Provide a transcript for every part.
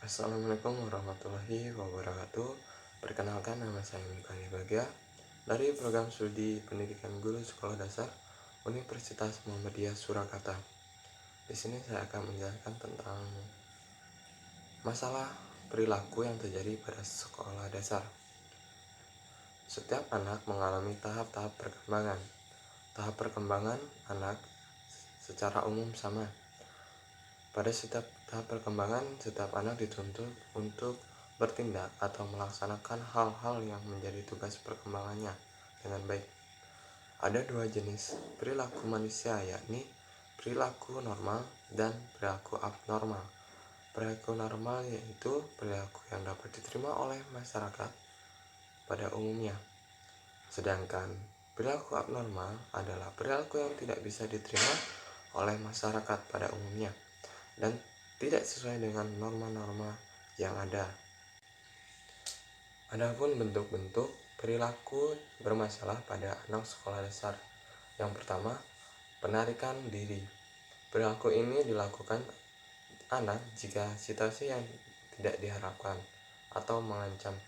Assalamualaikum warahmatullahi wabarakatuh. Perkenalkan, nama saya Mikani Bagja dari program studi pendidikan guru sekolah dasar Universitas Muhammadiyah Surakarta. Di sini saya akan menjelaskan tentang masalah perilaku yang terjadi pada sekolah dasar. Setiap anak mengalami tahap-tahap perkembangan. Tahap perkembangan anak secara umum sama. Pada setiap tahap perkembangan, setiap anak dituntut untuk bertindak atau melaksanakan hal-hal yang menjadi tugas perkembangannya dengan baik. Ada dua jenis perilaku manusia, yakni perilaku normal dan perilaku abnormal. Perilaku normal yaitu perilaku yang dapat diterima oleh masyarakat pada umumnya. Sedangkan perilaku abnormal adalah perilaku yang tidak bisa diterima oleh masyarakat pada umumnya dan tidak sesuai dengan norma-norma yang ada. Adapun bentuk-bentuk perilaku bermasalah pada anak sekolah dasar. Yang pertama, penarikan diri. Perilaku ini dilakukan anak jika situasi yang tidak diharapkan atau mengancam.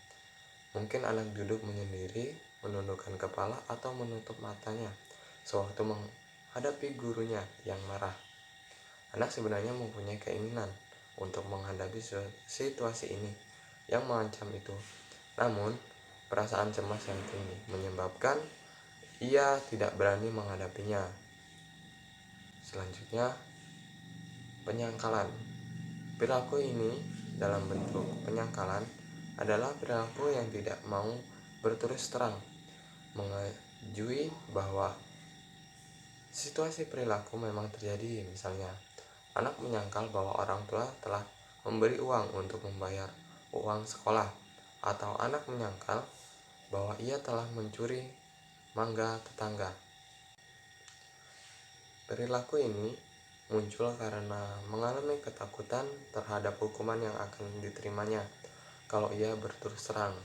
Mungkin anak duduk menyendiri, menundukkan kepala atau menutup matanya sewaktu menghadapi gurunya yang marah. Anak sebenarnya mempunyai keinginan untuk menghadapi situasi ini yang mengancam itu. Namun, perasaan cemas yang tinggi menyebabkan ia tidak berani menghadapinya. Selanjutnya, penyangkalan. Perilaku ini dalam bentuk penyangkalan adalah perilaku yang tidak mau berterus terang mengakui bahwa situasi perilaku memang terjadi. Misalnya, anak menyangkal bahwa orang tua telah memberi uang untuk membayar uang sekolah, atau anak menyangkal bahwa ia telah mencuri mangga tetangga. Perilaku ini muncul karena mengalami ketakutan terhadap hukuman yang akan diterimanya kalau ia berterus terang.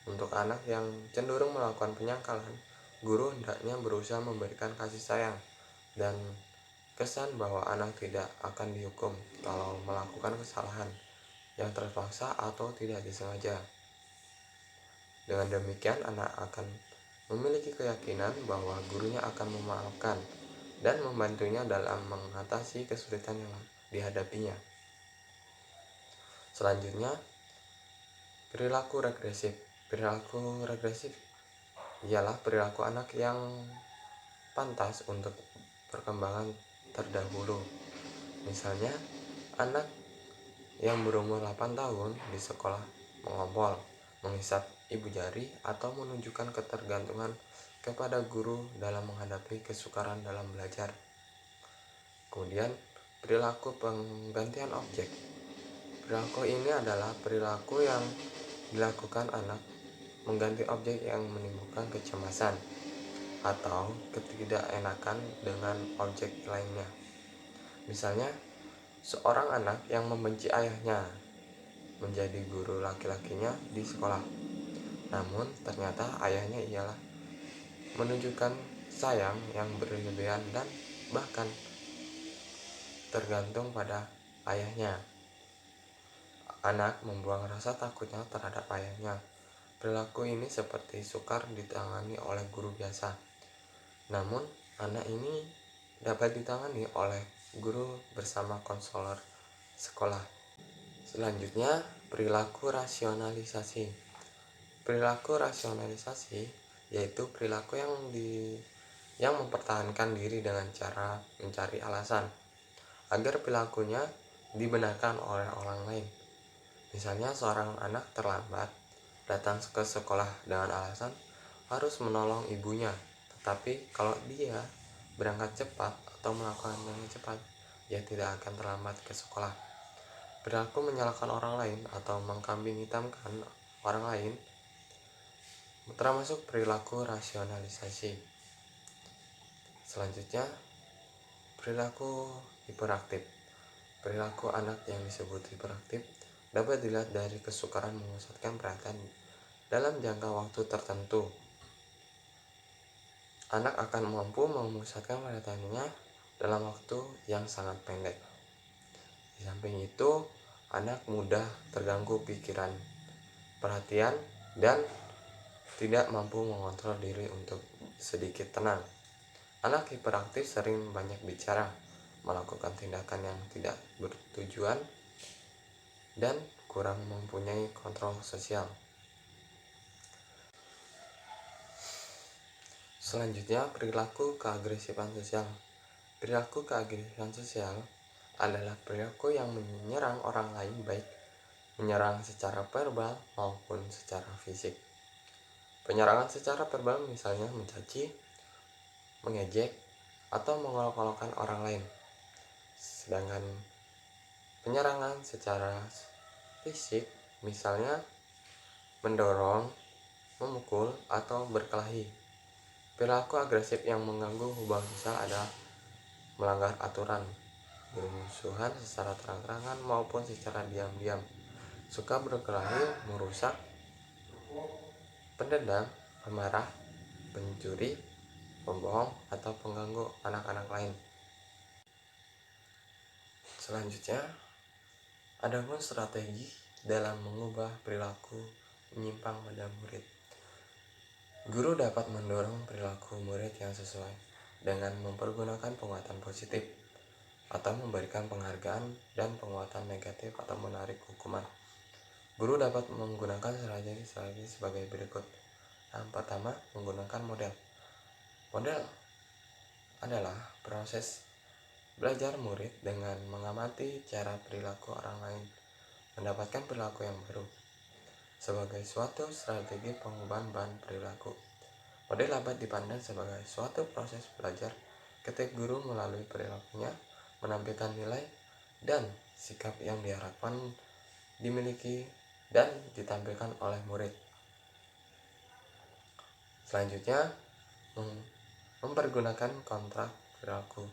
Untuk anak yang cenderung melakukan penyangkalan, guru hendaknya berusaha memberikan kasih sayang dan kesan bahwa anak tidak akan dihukum kalau melakukan kesalahan yang terpaksa atau tidak disengaja. Dengan demikian, anak akan memiliki keyakinan bahwa gurunya akan memaafkan dan membantunya dalam mengatasi kesulitan yang dihadapinya. Selanjutnya, perilaku regresif. Perilaku regresif ialah perilaku anak yang pantas untuk perkembangan terdahulu. Misalnya, anak yang berumur 8 tahun di sekolah mengompol, menghisap ibu jari, atau menunjukkan ketergantungan kepada guru dalam menghadapi kesukaran dalam belajar. Kemudian, perilaku penggantian objek. Perilaku ini adalah perilaku yang dilakukan anak mengganti objek yang menimbulkan kecemasan atau ketidakenakan dengan objek lainnya. Misalnya, seorang anak yang membenci ayahnya menjadi guru laki-lakinya di sekolah. Namun, ternyata ayahnya ialah menunjukkan sayang yang berlebihan dan bahkan tergantung pada ayahnya. Anak membuang rasa takutnya terhadap ayahnya. Perilaku ini seperti sukar ditangani oleh guru biasa. Namun, anak ini dapat ditangani oleh guru bersama konselor sekolah. Selanjutnya, perilaku rasionalisasi. Perilaku rasionalisasi yaitu perilaku yang mempertahankan diri dengan cara mencari alasan agar perilakunya dibenarkan oleh orang lain. Misalnya, seorang anak terlambat datang ke sekolah dengan alasan harus menolong ibunya, tetapi kalau dia berangkat cepat atau melakukan dengan cepat, ia tidak akan terlambat ke sekolah. Perilaku menyalahkan orang lain atau mengkambing hitamkan orang lain termasuk perilaku rasionalisasi. Selanjutnya, perilaku hiperaktif. Perilaku anak yang disebut hiperaktif dapat dilihat dari kesukaran memusatkan perhatian dalam jangka waktu tertentu. Anak akan mampu memusatkan perhatiannya dalam waktu yang sangat pendek. Di samping itu, Anak mudah terganggu pikiran, perhatian, dan tidak mampu mengontrol diri untuk sedikit tenang. Anak hiperaktif sering banyak bicara, melakukan tindakan yang tidak bertujuan, dan kurang mempunyai kontrol sosial. Selanjutnya, perilaku keagresifan sosial. Perilaku keagresifan sosial adalah perilaku yang menyerang orang lain, baik menyerang secara verbal maupun secara fisik. Penyerangan secara verbal misalnya mencaci, mengejek, atau mengolok-olokkan orang lain. Sedangkan penyerangan secara fisik misalnya mendorong, memukul, atau berkelahi. Perilaku agresif yang mengganggu hubungan sosial adalah melanggar aturan, bermusuhan secara terang-terangan maupun secara diam-diam, suka berkelahi, merusak, pendendam, pemarah, pencuri, pembohong, atau pengganggu anak-anak lain. Selanjutnya, adapun strategi dalam mengubah perilaku menyimpang pada murid. Guru dapat mendorong perilaku murid yang sesuai dengan mempergunakan penguatan positif atau memberikan penghargaan dan penguatan negatif atau menarik hukuman. Guru dapat menggunakan strategi sebagai berikut. Yang pertama, menggunakan model. Model adalah proses belajar murid dengan mengamati cara perilaku orang lain, mendapatkan perilaku yang baru. Sebagai suatu strategi pengubahan bahan perilaku, model dapat dipandang sebagai suatu proses belajar ketika guru melalui perilakunya menampilkan nilai dan sikap yang diharapkan dimiliki dan ditampilkan oleh murid. Selanjutnya, mempergunakan kontrak perilaku.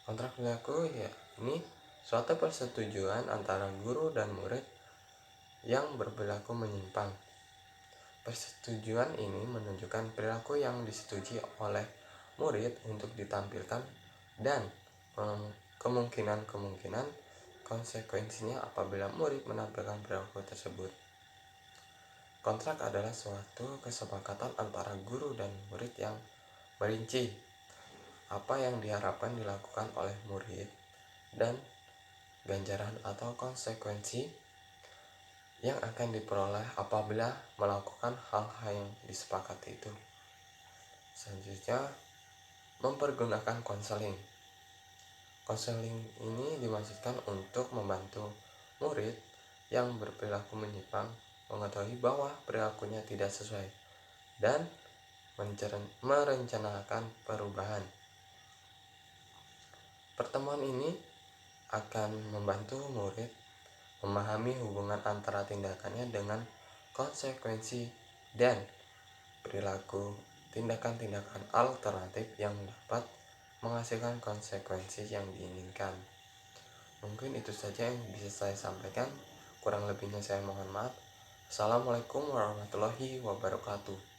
Kontrak perilaku ini suatu persetujuan antara guru dan murid yang berperilaku menyimpang. Persetujuan ini menunjukkan perilaku yang disetujui oleh murid untuk ditampilkan dan kemungkinan konsekuensinya apabila murid menampilkan perilaku tersebut. Kontrak adalah suatu kesepakatan antara guru dan murid yang merinci apa yang diharapkan dilakukan oleh murid dan ganjaran atau konsekuensi yang akan diperoleh apabila melakukan hal-hal yang disepakati itu. Selanjutnya, mempergunakan konseling. Konseling ini dimaksudkan untuk membantu murid yang berperilaku menyimpang mengetahui bahwa perilakunya tidak sesuai dan merencanakan perubahan. Pertemuan ini akan membantu murid memahami hubungan antara tindakannya dengan konsekuensi dan perilaku tindakan-tindakan alternatif yang dapat menghasilkan konsekuensi yang diinginkan. Mungkin itu saja yang bisa saya sampaikan. Kurang lebihnya saya mohon maaf. Assalamualaikum warahmatullahi wabarakatuh.